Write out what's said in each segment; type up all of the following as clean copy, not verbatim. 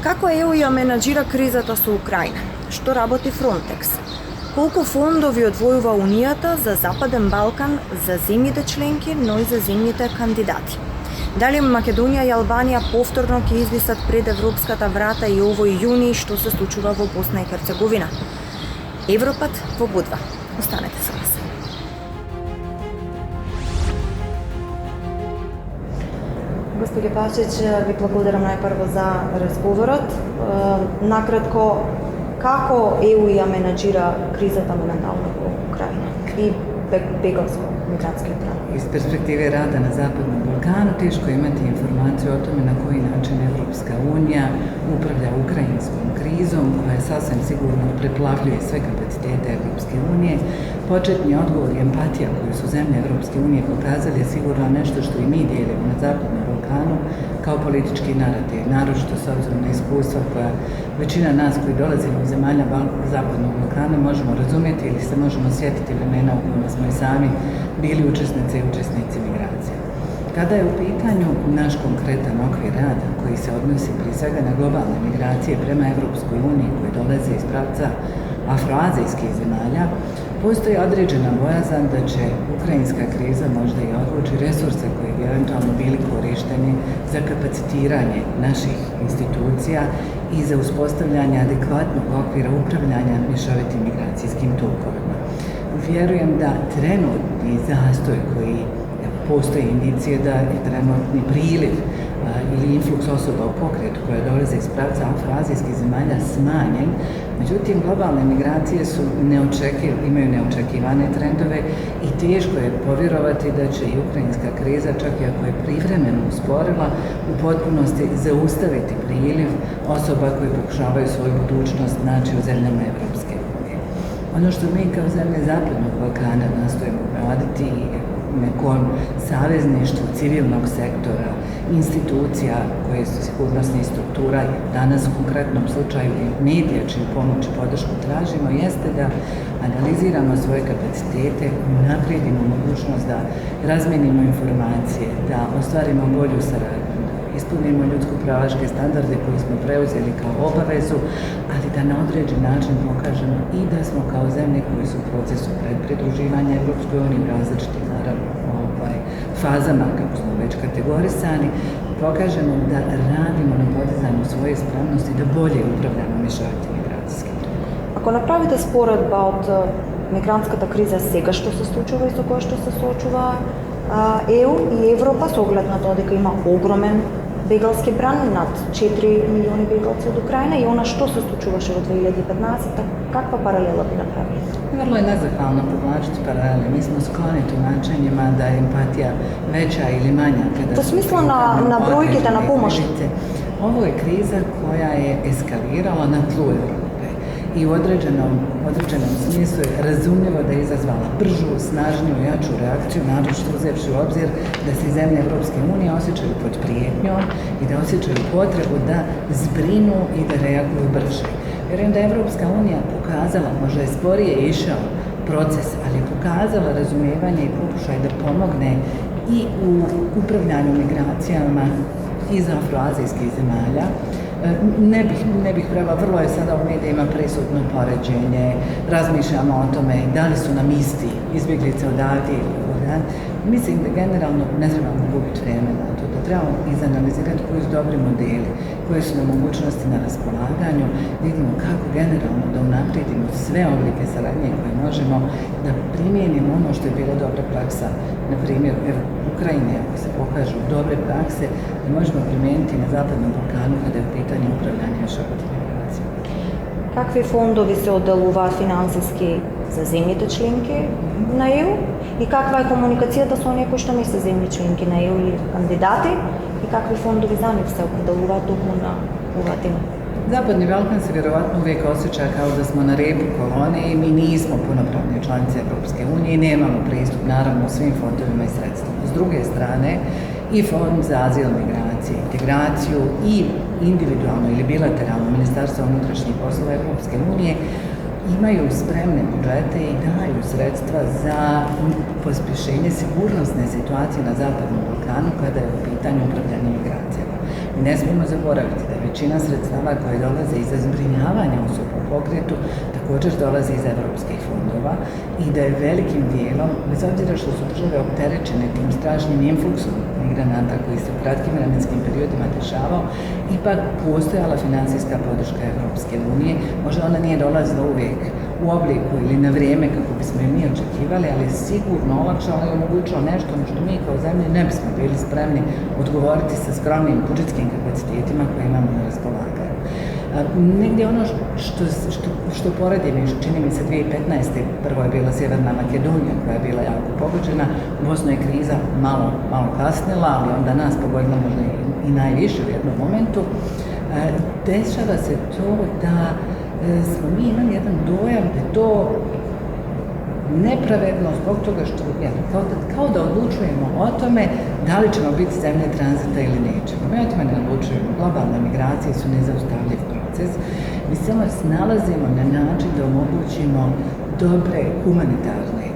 Како EU ја менаџира кризата со Украина? Што работи Frontex? Колку фондови одвојува Унијата за Западен Балкан, за земјите членки, но и за земјите кандидати? Дали Македонија и Албанија повторно ќе извисат пред европската врата и овој јуни што се случува во Босна и Херцеговина? Европат во Будва. Останете со нас. Господи Пашич, ви благодарам најпрво за разговорот. Накратко, како ЕУ ја менаџира кризата моментално во Украина и бегалско-мигрантски план? Iz perspektive rada na Zapadnom Balkanu teško imati informaciju o tome na koji način Evropska unija upravlja ukrajinskom krizom koja sasvim sigurno preplavljuje sve kapacitete Evropske unije. Početni odgovor i empatija koju su zemlje Evropske unije pokazali je sigurno nešto što i mi dijelimo na Zapadnom Balkanu kao politički narativ, naročito s obzirom na iskustva koja većina nas koji dolazimo iz zemalja Zapadnog Balkana možemo razumjeti ili se možemo sjetiti vremena u kojima smo i sami bili učesnici i učesnici migracije. Kada je u pitanju naš konkretan okvir rada koji se odnosi prije svega na globalne migracije prema Evropskoj uniji koji dolaze iz pravca afroazijskih zemalja, postoji određena bojazan da će ukrajinska kriza možda i odvući resurse koji bi eventualno bili korišteni za kapacitiranje naših institucija i za uspostavljanje adekvatnog okvira upravljanja mješovitim migracijskim tokovima. Vjerujem da trenutni zastoj koji postoji indicije da je trenutni priliv ili influks osoba u pokretu koja dolaze iz pravca afroazijskih zemalja smanjen, međutim globalne migracije imaju neočekivane trendove i teško je povjerovati da će i ukrajinska kriza, čak i ako je privremeno usporila, u potpunosti zaustaviti priliv osoba koji pokušavaju svoju budućnost naći u zemljama Evropske unije. Ono što mi kao zemlje Zapadnog Balkana nastojimo raditi nekom savezništvu civilnog sektora, institucija koje su sigurnosnih struktura i danas u konkretnom slučaju i medija čiju pomoć i podršku tražimo, jeste da analiziramo svoje kapacitete, unaprijedimo mogućnost da razmenimo informacije, da ostvarimo bolju saradnju, ispunimo ljudsko-pravaške standarde koje smo preuzeli kao obavezu, ali da na određen način pokažemo i da smo kao zemlje koji su u procesu pridruživanja Evropskoj uniji u različitim fazama, kako smo već kategorisani, pokažemo da radimo na podizanju svoje spremnosti da bolje upravljamo mješovitim migracijskim tokom. Ако направите споредба од мигрантската криза сега што се случува и со која што се соочува ЕУ и Европа, со оглед на тоа дека има огромен бегалски бран, над 4 милиони бегалци од Украина и она што се случуваше во 2015, каква паралела би направили? Vrlo je nezahvalno povlačiti paralele. Mi smo skloni tumačenjima da je empatija veća ili manja kada to smisla na brojkите na pomoć. Ovo je kriza koja je eskalirala na tlu Europe i u određenom smislu je razumljivo da je izazvala bržu, snažniju, jaču reakciju, naročito uzevši u obzir da se zemlje Evropske unije osjećaju pod prijetnjom i da osjećaju potrebu da zbrinu i da reaguju brže. Vjerujem da je Evropska unija pokazala, možda je sporije išao proces, ali je pokazala razumijevanje i pokušaj da pomogne i u upravljanju migracijama iz afroazijskih zemalja. Ne bih prava, vrlo je sada u medijima prisutno poređenje, razmišljamo o tome da li su nam isti izbjeglice odavde ili odavde. Mislim da generalno ne trebamo gubiti vrijeme na to, da trebamo izanalizirati koji su dobri modeli, koje su nam mogućnosti na raspolaganju, da vidimo kako generalno da unaprijedimo sve oblike saradnje koje možemo, da primijenimo ono što je bila dobra praksa, na primjer Ukrajine, ako se pokažu dobre prakse, da možemo primijeniti na Zapadnom Balkanu kada je u pitanju upravljanja mješovitim migracijama. Какви фондови се одделуваат финансиски за земјите членки на ЕУ и каква е комуникацијата со оние кои што не се земји членки на ЕУ или кандидати и какви фондови за нив се одделуваат токму на оваа тема? Zapadni Balkan se vjerovatno uvijek osjeća kao da smo na repu kolone i mi nismo punopravne članice Evropske unije i nemamo pristup naravno svim fondovima i sredstvima. S druge strane, i Fond za azil, migracije, integraciju i individualno ili bilateralno Ministarstvo unutrašnjih poslova Evropske unije imaju spremne budžete i daju sredstva za pospješenje sigurnosne situacije na Zapadnom Balkanu kada je u pitanju upravljanje migracijama. Ne smijemo zaboraviti da većina sredstava koje dolaze iz zbrinjavanja osoba u pokretu također dolaze iz evropskih fondova i da je velikim dijelom, bez obzira što su države opterećene tim strašnim influksom migranata koji se u kratkim vremenskim periodima dešavao, ipak postojala financijska podrška Evropske unije. Možda ona nije dolazila uvijek u obliku ili na vrijeme kako bismo je mi očekivali, ali je sigurno olakšala i omogućila nešto na što mi kao zemlje ne bismo bili spremni odgovoriti sa skromnim budžetskim kapacitetima koje imamo na raspolaganju. Negdje ono što poredim, još čini mi se 2015. prvo je bila Sjeverna Makedonija koja je bila jako pogođena, u Bosni je kriza malo kasnila, ali onda nas pogodila možda i najviše u jednom momentu. Dešava se to da smo mi imali jedan dojam da je to nepravedno zbog toga što kao da odlučujemo o tome da li ćemo biti zemlje tranzita ili nećemo. Mi o tome ne odlučujemo. Globalne migracije su nezaustavljiv proces. Mi samo snalazimo na način da omogućimo dobre humanitarne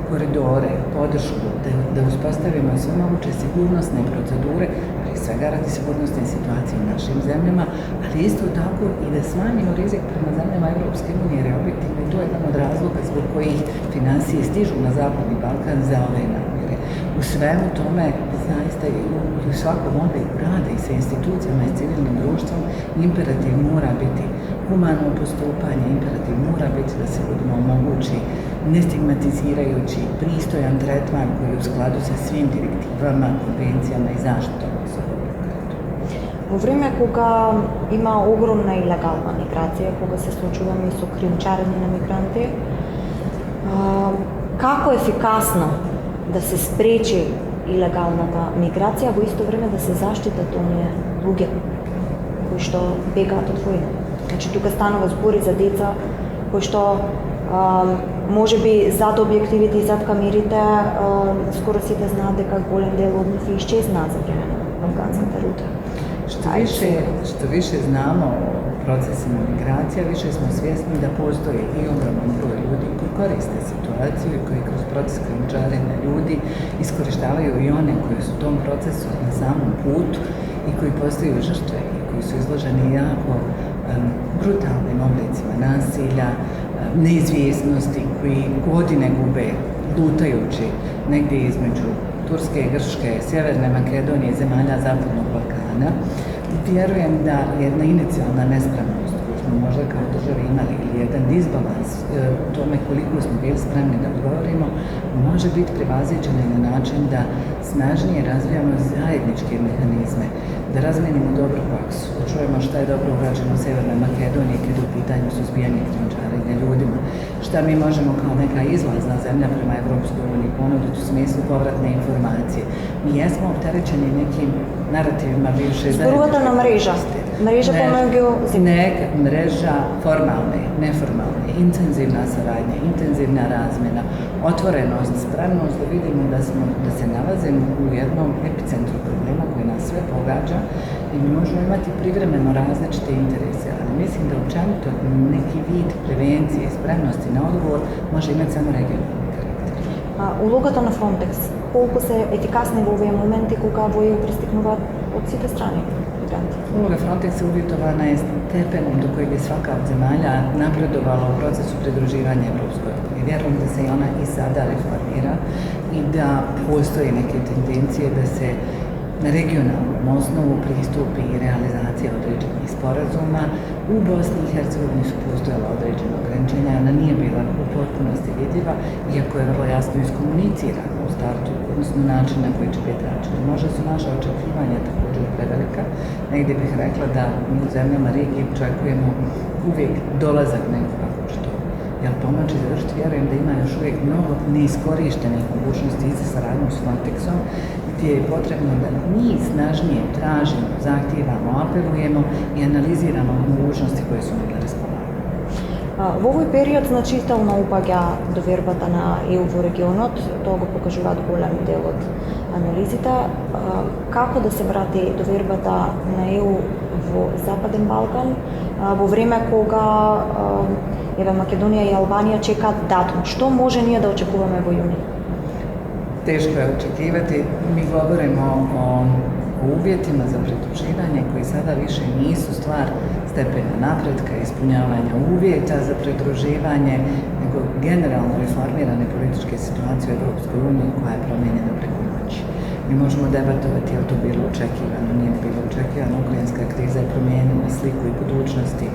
koridore, podršku, da uspostavimo sve moguće sigurnosne procedure, ali svega radi sigurnosne situacije u našim zemljama, ali isto tako i da smanjimo rizik prema zemljama Evropske unije, jer je objektivno i to je jedan od razloga zbog kojih financije stižu na Zapadni Balkan za ove namjere. U svemu tome, zaista i u svakom obliku rada i sa institucijama i civilnim društvom, imperativ mora biti humano postupanje, imperativ mora biti da se ljudima omogući nestigmatizirajući, pristojan tretman koji je u skladu sa svim direktivama, konvencijama i zaštitom osoba u pokretu. Во време кога има огромна илегална миграција, кога се соочуваме со кријумчарење на мигранти, како ефикасно да се спречи илегалната миграција, во исто време да се заштитат оние луѓе кои што бегаат од војна? Значи, тука станува збори за деца кои што може би зад објективите и зад камерите скоро сите знаат дека голем дел од нив исчезнаа за време на балканската рута. Što više znamo o procesima migracija, više smo svjesni da postoji i ogroman broj ljudi koji koriste situaciju i koji kroz proces krijumčarenja ljudi iskorištavaju i one koji su u tom procesu na samom putu i koji postaju žrtve i koji su izloženi jako brutalnim oblicima nasilja, neizvjesnosti, koji godine gube lutajući negdje između Turske, Grčke, Sjeverne Makedonije i zemalja Zapadnog Balkana. Vjerujem da jedna inicijalna nespremnost koju smo možda kao državi imali ili jedan disbalans u tome koliko smo bili spremni da odgovorimo, može biti prevaziđena na način da snažnije razvijamo zajedničke mehanizme, da razmenimo dobru praksu, da čujemo šta je dobro urađeno u Sjevernoj Makedoniji kad je u pitanju suzbijanja krijumčarenja ljudima, šta mi možemo kao neka izlazna zemlja prema Evropskoj uniji ponuditi u smislu povratne informacije. Mi jesmo opterećeni nekim narativima bivše zajedničke. Зборувате на мрежа помеѓу Neka mreža formalne, neformalne, intenzivna saradnja, intenzivna razmjena, otvorenost, spremnost da vidimo da se nalazimo u jednom epicentru problema koji nas sve pogađa i mi možemo imati privremeno različite interese, ali mislim da općenito neki vid prevencije i spremnosti na odgovor može imati samo regionalni karakter. Улогата на Frontex, колку се ефикасни во овие моменти кога во ЕУ пристигнуваат од сите страни мигранти? Uloga Frontexa uvjetovana je stepenom do kojeg je svaka od zemalja napredovala u procesu pridruživanja Evropskoj uniji. Vjerujem da se i ona i sada reformira i da postoje neke tendencije da se na regionalnom osnovu pristupi i realizacija određenih sporazuma. U Bosni i Hercegovini su postojala određena ograničenja, ona nije bila u potpunosti vidljiva, iako je vrlo jasno iskomunicirana u startu, odnosno način na koji će biti račeni. Možda su naša očekivanja također prevelika. Negdje bih rekla da mi u zemljama regije očekujemo uvijek dolazak nekog kako će to pomoći završiti. Vjerujem da ima još uvijek mnogo neiskorištenih mogućnosti i za saradnju s Frontexom, gdje je potrebno da mi snažnije tražimo, zahtijevamo, apelujemo i analiziramo mogućnosti koje su nam na raspolaganju. Во овој период значително упаѓа довербата на ЕУ во регионот, тоа го покажуваат голем дел од анализите. Како да се врати довербата на ЕУ во Западен Балкан во време кога Македонија и Албанија чекаат датум? Што може ние да очекуваме во јуни? Teško je očekivati. Mi govorimo o o uvjetima za pridruživanje koji sada više nisu stvar stepena napretka, ispunjavanja uvjeta za pridruživanje, nego generalno reformirane političke situacije u Europskoj uniji koja je promijenjena preko noći. Mi možemo debatovati je li to bilo očekivano, nije bilo očekivano. Ukrajinska kriza je promijenila sliku i budućnosti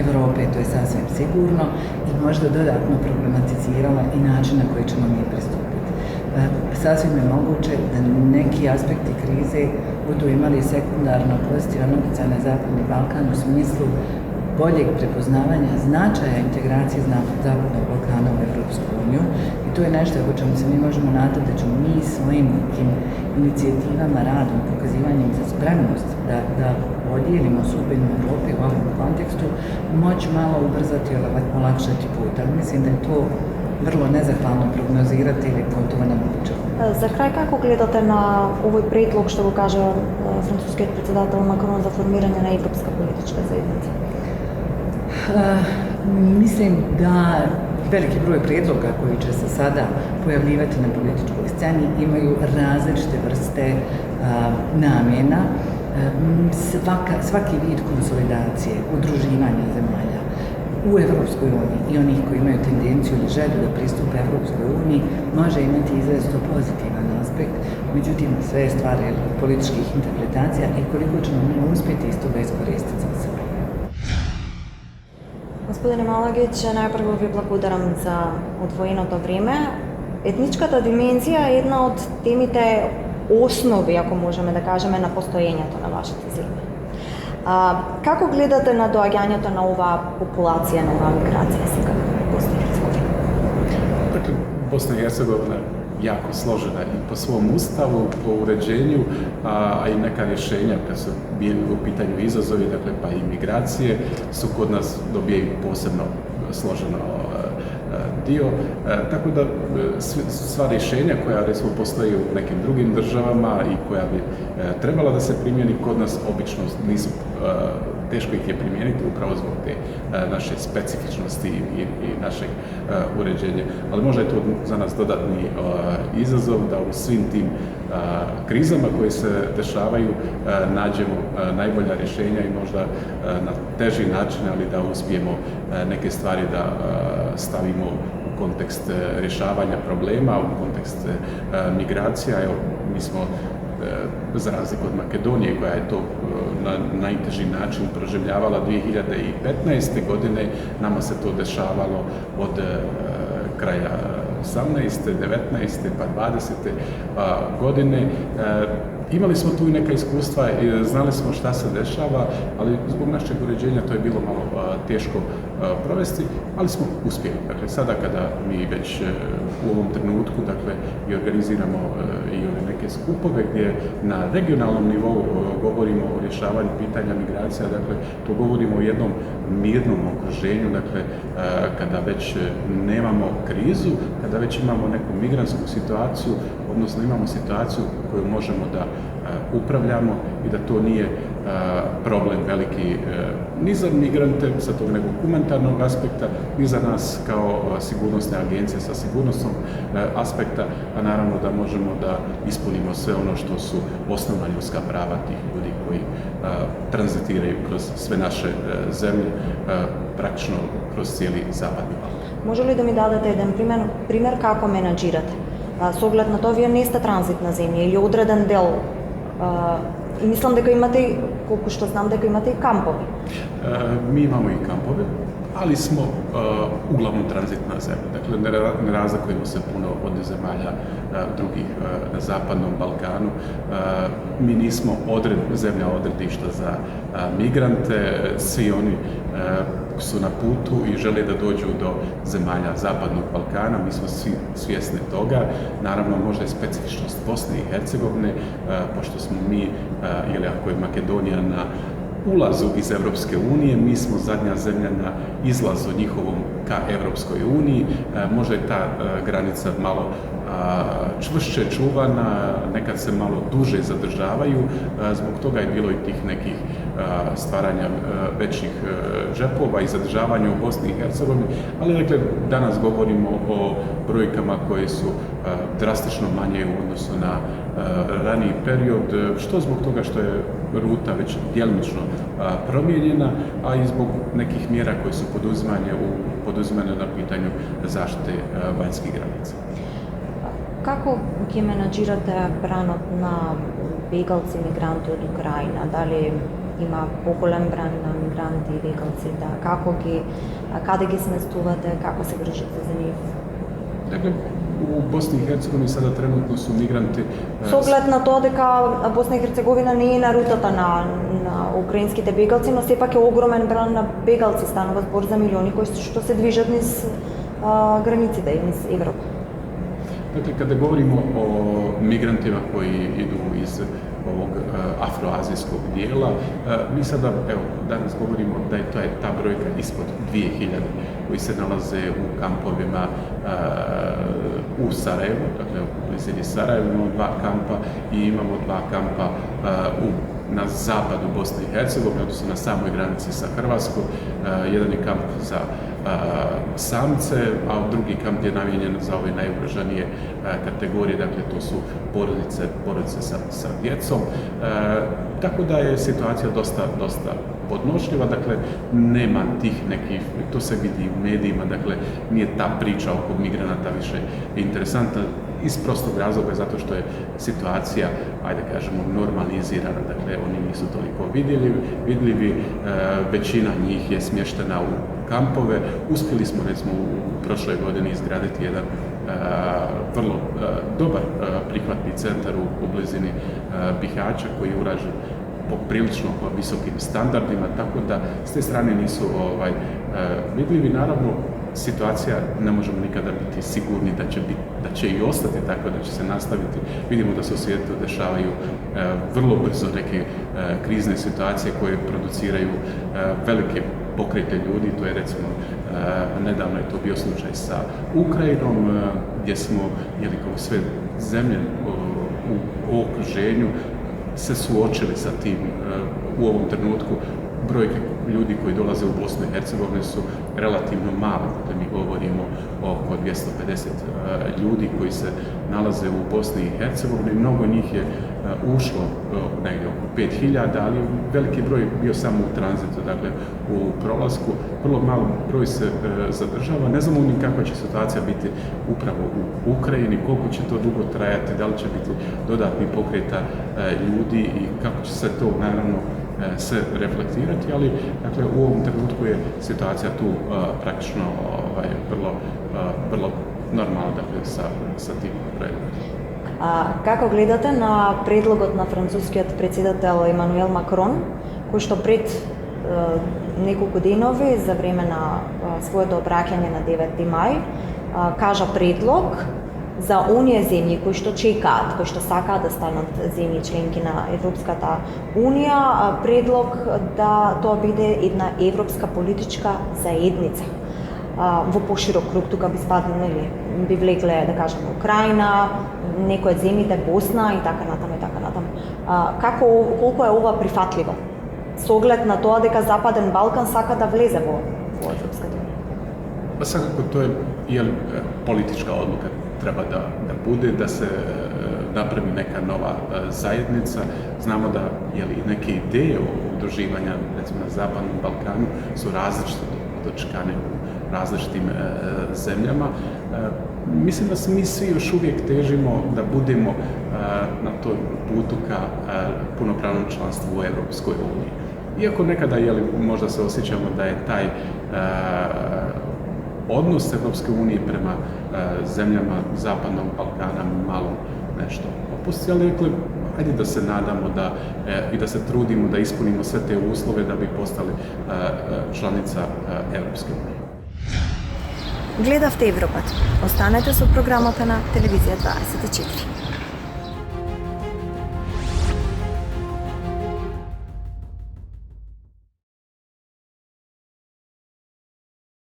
Europe, to je sasvim sigurno, i možda dodatno problematizirala i način na koji ćemo mi pristupiti. Sasvim je moguće da neki aspekti krize budu imali sekundarno pozitivan utjecaj na Zapadni Balkan u smislu boljeg prepoznavanja značaja integracije Zapadnog Balkana u Europsku uniju, i to je nešto o čemu se mi možemo nadati da ćemo mi svojim nekim inicijativama, radom, pokazivanjem za spremnost da podijelimo sudbinu Europe u ovom kontekstu, moći malo ubrzati ili olakšati put. Ali mislim da je to vrlo nezahvalno prognozirati ili gotovo nemoguće. За крај, како гледате на овој предлог што го кажа францускиот председател Макрон за формирање на европска политичка заедница? Mislim da veliki broj prijedloga koji će se sada pojavljivati na političkoj sceni imaju različite vrste namjena. Svaki vid konsolidacije, udruživanja zemalja u Evropskoj uniji i onih koji imaju tendenciju ili želju da pristupe Evropskoj uniji može imati izrazito pozitivan aspekt, međutim sve je stvar političkih interpretacija i koliko ćemo mi uspjeti iz toga iskoristiti za sebe. Господине Малагич, најпрво ви благодарам за одвоеното време. Етничката димензија е една од темите основи, ако можеме да кажеме, на постоењето на вашата земја. Како гледате на доаѓањето на оваа популација, на оваа миграција сега во Босна и Херцеговина? Dakle, Bosna i Hercegovina je jako složena i po svom ustavu, po uređenju, a i neka rješenja kad su bili u pitanju izazovi, dakle pa i migracije, su kod nas dobijaju posebno složeno dio, tako da sva rješenja koja recimo postoji u nekim drugim državama i koja bi trebala da se primjeni kod nas obično nisu, teško ih je primijeniti upravo zbog te naše specifičnosti i našeg uređenja. Ali možda je to za nas dodatni izazov da u svim tim krizama koje se dešavaju nađemo najbolja rješenja i možda na teži način, ali da uspijemo neke stvari da stavimo u kontekst rješavanja problema, u kontekst migracija. Evo, mi smo za razliku od Makedonije koja je to na najteži način proživljavala 2015. godine, nama se to dešavalo od kraja 18., 19. pa 20. godine. Imali smo tu i neka iskustva i znali smo šta se dešava, ali zbog našeg uređenja to je bilo malo teško provesti, ali smo uspjeli. Dakle, sada kada mi već u ovom trenutku, dakle, i organiziramo i ove neke skupove gdje na regionalnom nivou govorimo o rješavanju pitanja migracija, dakle, to govorimo o jednom mirnom okruženju, dakle, kada već nemamo krizu, kada već imamo neku migrantsku situaciju, odnosno imamo situaciju koju možemo da upravljamo i da to nije problem veliki ni za migrante sa tog nekog humanitarnog aspekta, ni za nas kao sigurnosne agencije sa sigurnosnog aspekta, a naravno da možemo da ispunimo sve ono što su osnovna ljudska prava tih ljudi koji tranzitiraju kroz sve naše zemlje, praktično kroz cijeli Zapadni Balkan. Може ли да ми дадете еден пример како менаџирате? Со оглед на тоа, вие не сте транзитна земја или одреден дел. И мислам дека имате, колку што знам, дека имате и кампови. Mi imamo i kampove, ali smo uglavnom tranzitna zemlja. Dakle, ne razlikujemo se puno od zemalja drugih na Zapadnom Balkanu. Mi nismo zemlja odredišta za migrante, svi oni su na putu i žele da dođu do zemalja Zapadnog Balkana, mi smo svi svjesni toga. Naravno, možda je specifičnost Bosne i Hercegovine, pošto smo mi, ili ako je Makedonija na ulazu iz Evropske unije, mi smo zadnja zemlja na izlazu njihovom ka Evropskoj uniji. Možda je ta granica malo čvršće čuvana, nekad se malo duže zadržavaju, zbog toga je bilo i tih nekih stvaranja većih džepova i zadržavanja u Bosni i Hercegovini, ali dakle danas govorimo o brojkama koje su drastično manje u odnosu na raniji period, što zbog toga što je ruta već djelomično promijenjena, a i zbog nekih mjera koje su poduzimane na pitanju zaštite vanjskih granica. Kako ќе менаџирате бранот на бегалци и мигранти од Украина? Дали има поголем бран на мигранти и бегалци? Каде ги сместувате? Како се грижите за нив? Dakle, u Bosni i Hercegovini sada trenutno su migranti... С оглед на тоа дека Босна и Херцеговина не е на рутата на украинските бегалци, но сепак е огромен бран на бегалци, станува збор за милиони кои што се движат низ границите, низ Европа. Dakle, kada govorimo o migrantima koji idu iz ovog afroazijskog dijela, mi sada, evo, danas govorimo da je ta brojka ispod 2000 koji se nalaze u kampovima u Sarajevu, dakle u blizini Sarajeva imamo 2 kampa i imamo 2 kampa na zapadu Bosne i Hercegovine, odnosno na samoj granici sa Hrvatskom. Jedan je kamp za samce, a drugi kamp je namijenjen za ove najugroženije kategorije, dakle to su porodice sa djecom. Tako da je situacija dosta podnošljiva, dakle nema tih nekih, to se vidi u medijima, dakle nije ta priča oko migranata više interesantna iz prostog razloga zato što je situacija, ajde kažemo, normalizirana, dakle oni nisu toliko vidljivi, većina njih je smještena u kampove. Uspjeli smo recimo u prošloj godini izgraditi jedan vrlo dobar prihvatni centar u blizini Bihaća koji je urađen po prilično visokim standardima, tako da s te strane nisu vidljivi. Naravno, situacija ne možemo nikada biti sigurni da će i ostati tako, da će se nastaviti. Vidimo da se u svijetu dešavaju vrlo brzo neke krizne situacije koje produciraju velike pokrete ljudi. To je recimo, nedavno je to bio slučaj sa Ukrajinom, gdje smo, kao sve zemlje u okruženju, se suočili sa tim. U ovom trenutku brojke ljudi koji dolaze u Bosnu i Hercegovinu su relativno male. Dakle, mi govorimo oko 250 ljudi koji se nalaze u Bosni i Hercegovini. Mnogo njih je ušlo negdje oko 5000, ali veliki broj bio samo u tranzitu, dakle u prolasku. Vrlo malo broj se zadržava. Ne znamo ni kakva će situacija biti upravo u Ukrajini, koliko će to dugo trajati, da li će biti dodatni pokreta ljudi i kako će se to naravno se reflektirati, ali dakle, u ovom trenutku je situacija tu praktično vrlo normalna, dakle, sa tim projektom. Како гледате на предлогот на францускиот председател Емануел Макрон, кој што пред неколку денови за време на своето обраќање на 9 мај кажа предлог за оние земји кои што чекаат, кои што сакаат да станат земји членки на Европската Унија, предлог да тоа биде една европска политичка заедница. Во поширок круг тука би спаднали, би влегле, да кажеме, Украина, некои од земјите, Босна и така натаму. Колку е ова прифатливо? С оглед на тоа дека Западен Балкан сака да влезе во Европската Унија? Svakako to je politička odluka, treba da bude, da se napravi neka nova zajednica. Znamo da neke ideje o udruživanja, recimo na Zapadnom Balkanu, su različito dočekane u različitim zemljama. Mislim da mi svi još uvijek težimo da budemo na toj putu ka punopravnom članstvu u Europskoj uniji. Iako nekada možda se osjećamo da je taj odnos Europske unije prema zemljama Zapadnog Balkana malo nešto opusti, ali ajde da se nadamo i da se trudimo da ispunimo sve te uslove da bi postali članica Europske unije. Гледавте Европат. Останете со програмата на Телевизија 24.